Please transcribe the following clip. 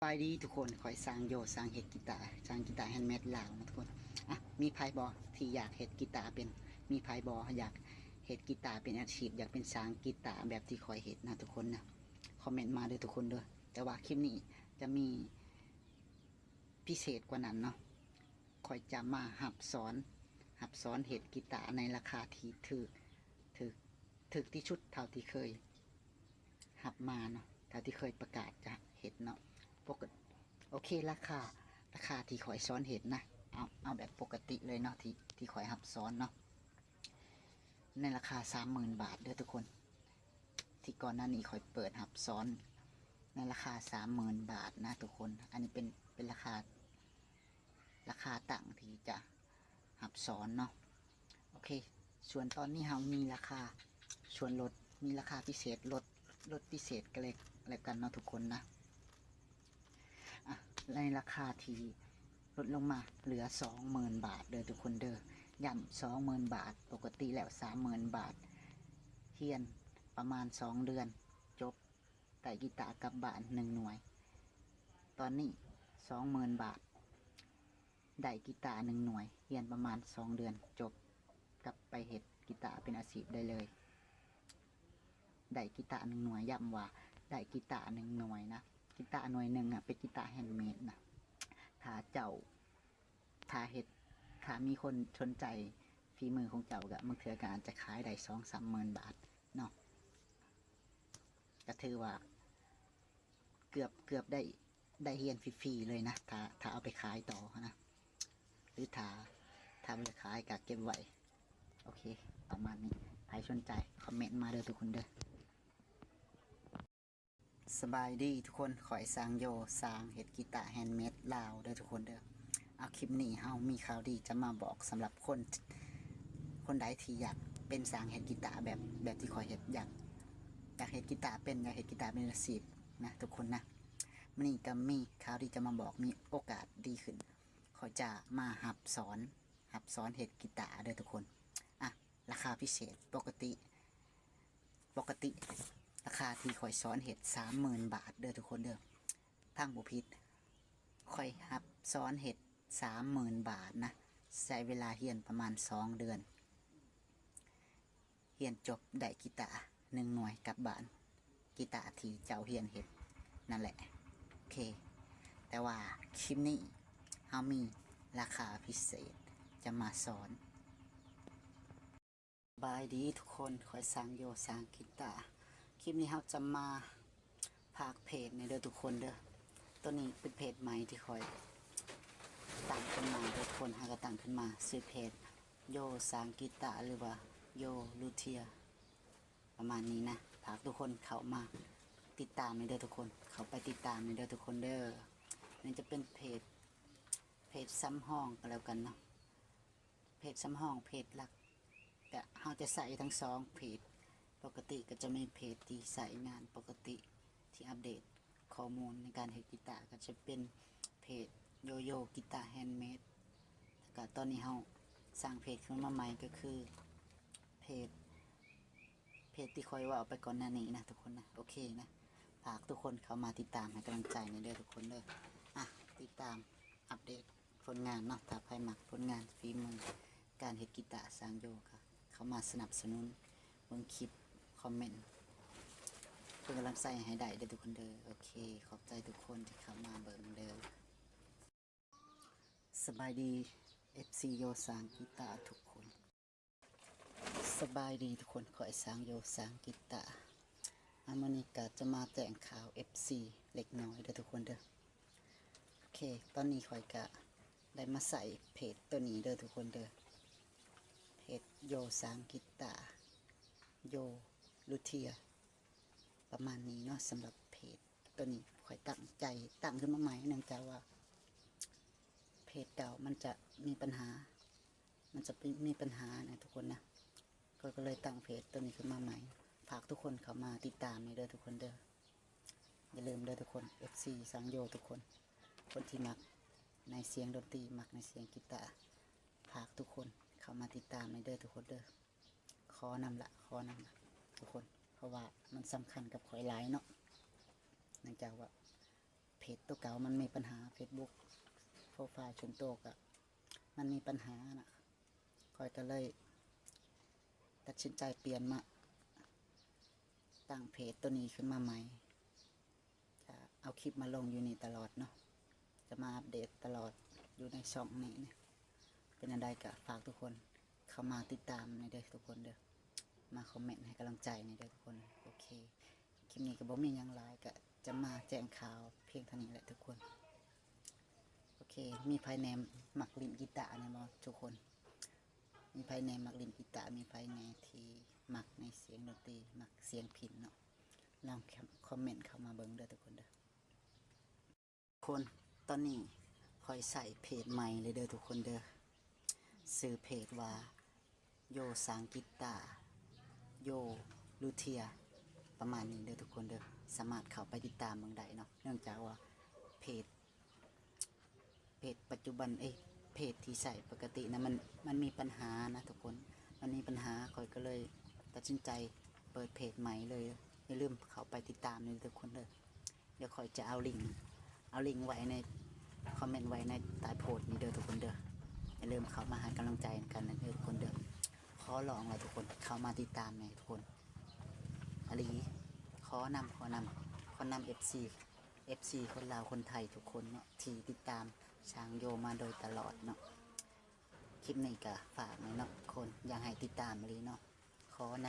ไปดีทุกคนคอยสร้างโยสร้างเห็ดกีตาร์สร้างกีตาร์แฮนด์เมดลาวนะทุกคนอ่ะมีไพ่บอที่อยากเห็ดกีตาร์เป็นมีไพ่บออยากเห็ดกีตาร์เป็นอาชีพอยากเป็นสร้างกีตาร์แบบที่คอยเห็ดนะทุกคนนะคอมเมนต์มาเลยทุกคนเด้อแต่ว่าคลิปนี้จะมีพิเศษกว่านั้นเนาะคอยจะมาหับสอนเห็ดกีตาร์ในราคาที่ถึกที่ชุดเท่าที่เคยหับมาเนาะเท่าที่เคยประกาศจะเห็ดเนาะปกติโอเคราคาที่ข่อยซ้อนเห็นนะเอาแบบปกติเลยเนาะที่ข่อยหับซ้อนเนาะในราคา30,000 บาทเด้อทุกคนที่ก่อนหน้านี้ข่อยเปิดหับซ้อนในราคา30,000 บาทนะทุกคนอันนี้เป็นราคาต่างที่จะหับซ้อนเนาะโอเคส่วนตอนนี้เรามีราคาส่วนลดมีราคาพิเศษลดพิเศษกันเลยอะไรกันเนาะทุกคนนะในราคาที่ลดลงมาเหลือ20,000 บาทเด้อทุกคนเด้อย่ำ20,000 บาทปกติแล้ว30,000 บาทเฮียนประมาณ2 เดือนจบไต่กีตาร์กลับบ้าน1 หน่วยตอนนี้20,000 บาทได้กีตาร์1 หน่วยเฮียนประมาณ2 เดือนจบกลับไปเฮ็ดกีตาร์เป็นอาชีพได้เลยได้กีตาร์1 หน่วยย้ำว่าได้กีตาร์1 หน่วยนะกีตาร์หน่วยหนึ่งเป็นกีตาร์แฮนด์เมดนะถ้าเจ้าถ้าเฮ็ดถ้ามีคนสนใจฝีมือของเจ้าก็บางเทื่อก็อาจจะขายได้2-3 หมื่น บาทเนาะก็ถือว่าเกือบได้เฮียนฟรีๆเลยนะถ้าเอาไปขายต่อนะหรือถ้าไม่ขายก็เก็บไว้โอเคประมาณนี้ใครสนใจคอมเมนต์มาเด้อทุกคนเด้อสบายดีทุกคนขอยสร้างโยสร้างเห็ดกีตาร์แฮนด์เมดลาวเด้อทุกคนเด้อเอาคลิปนี้เฮามีข่าวดีจะมาบอกสำหรับคนใดที่อยากเป็นสร้างเห็ดกีตาร์แบบที่ขอยเห็ดอยากเห็ดกีตาร์เป็นอยากเห็ดกีตาร์เป็นอาชีพนะทุกคนนะมันนี่ก็มีข่าวดีจะมาบอกมีโอกาสดีขึ้นขอยจะมาหับสอนเห็ดกีตาร์เด้อทุกคนอ่ะราคาพิเศษปกติราคาที่ข่อยสอนเห็ด30,000 บาทเด้อทุกคนเด้อทางบุพิษข่อยหับสอนเห็ด30,000 บาทนะใช้เวลาเรียนประมาณ2 เดือนเรียนจบได้กีตาร์1 หน่วยกลับบ้านกีตาร์ที่เจ้าเรียนเห็ดนั่นแหละโอเคแต่ว่าคลิปนี้เฮามีราคาพิเศษจะมาสอนบายดีทุกคนคอยสร้างโยสร้างกีตาร์คลิปนี้เราจะมาพากเพจในเด้อทุกคนเด้อตัวนี้เป็นเพจใหม่ที่คอยตั้งขึ้นมาทุกคนหากตั้งขึ้นมาซื้อเพจโยสร้างกีตาร์หรือว่าโยลูเทียประมาณนี้นะฝากทุกคนเข้ามาติดตามในเด้อทุกคนเขาไปติดตามในเด้อทุกคนเด้อนี่จะเป็นเพจซ้ำห้องก็แล้วกันเนาะเพจซ้ำห้องเพจหลักก็เราจะใส่ทั้ง2เพจปกติก็จะมีเพจที่ใส่งานปกติที่อัปเดตข้อมูลในการเฮ็ดกีตาร์ก็จะเป็นเพจโยโย่กีตาร์แฮนด์เมดแล้วก็ตอนนี้เราสร้างเพจขึ้นมาใหม่ก็คือเพจที่คอยว่าไปก่อนหน้านี้นะทุกคนนะโอเคนะฝากทุกคนเข้ามาติดตามให้กำลังใจในเด้อทุกคนเลยติดตามอัปเดตผลงานเนาะถ้าใครมักผลงานฝีมือการเฮ็ดกีตาร์สร้างโยค่ะเข้ามาสนับสนุนเบิ่งคลิปคอมเมนต์เป็นกำลังใจให้ได้เด้อทุกคนเด้อโอเคขอบใจทุกคนที่เข้ามาเบิ่งเด้อสบายดี FC โยสร้างกีตาร์ทุกคนสบายดีทุกคนขอให้สร้างโยสร้างกีตาร์มื้อนี้ก็จะมาแจ้งข่าว FC เล็กน้อยเด้อทุกคนเด้อโอเคตอนนี้ข่อยก็ได้มาใส่เพจตัวนี้เด้อทุกคนเด้อเพจโยสร้างกีตาร์โยลูเทียประมาณนี้เนาะสำหรับเพจตัวนี้ข่อยตั้งใจตั้งขึ้นมาใหม่เนื่องจากว่าเพจเก่ามันจะมีปัญหานะทุกคนนะก็เลยตั้งเพจตัวนี้ขึ้นมาใหม่ฝากทุกคนเข้ามาติดตามในเด้อทุกคนเด้ออย่าลืมเด้อทุกคน FC สังโยทุกคนที่มักในเสียงดนตรีมักในเสียงกีตาร์ฝากทุกคนเข้ามาติดตามในเด้อทุกคนเด้อขอนำละทุกคนเพราะว่ามันสำคัญกับข่อยหลายเนาะเนื่องจากว่าเพ จตัวเก่ามันมีปัญหา Facebook โปรไฟล์ส่วนตัวก็มันมีปัญหานะคอยก็เลยตัดสินใจเปลี่ยนมาตั้งเพจตัวนี้ขึ้นมาใหม่จะเอาคลิปมาลงอยู่นี่ตลอดเนาะจะมาอัปเดตตลอดอยู่ในช่องนี้เนี่ยเป็นอะไรก็ฝากทุกคนเข้ามาติดตามในเด้อทุกคนเด้อมาคอมเมนต์ให้กำลังใจในเด้อทุกคนโอเคคลิปนี้ก็บ่มีหยังหลายก็จะมาแจ้งข่าวเพียงเท่านี้แหละทุกคนโอเคมีภายในมักลินกีตาร์นะบอทุกคนมีภายในมักลินกีตาร์มีภายในที่มักในเสียงดนตรีมักเสียงพิณเนาะลองคอมเมนต์เข้ามาเบิ่งเด้อทุกคนเด้อคนตอนนี้คอยใส่เพจใหม่เลยเด้อทุกคนเด้อซื้อเพจว่าโยสางกีตาร์โยลูเทียประมาณนี้เด้อทุกคนเด้อสามารถเข้าไปติดตามเมืองใดเนาะเนื่องจากว่าเพจปัจจุบันเพจที่ใส่ปกตินะมันมีปัญหานะทุกคนมันมีปัญหาคอยก็เลยตัดสินใจเปิดเพจใหม่เลยอย่าลืมเข้าไปติดตามเลยทุกคนเด้อเดี๋ยวคอยจะเอาลิงก์ไว้ในคอมเมนต์ไว้ในใต้โพสต์นี้เด้อทุกคนเด้ออย่าลืมเข้ามาให้กำลังใจกันนะเด้อทุกคนเด้อขอร้องเลยทุกคนเข้ามาติดตามในทุกคนอลีขอนำ FC คนลาวคนไทยทุกคนเนาะที่ติดตามช้างโยมาโดยตลอดเนาะคลิปนี้ก็ฝากหน่อยเนาะคนอยากให้ติดตามอลีเนาะขอน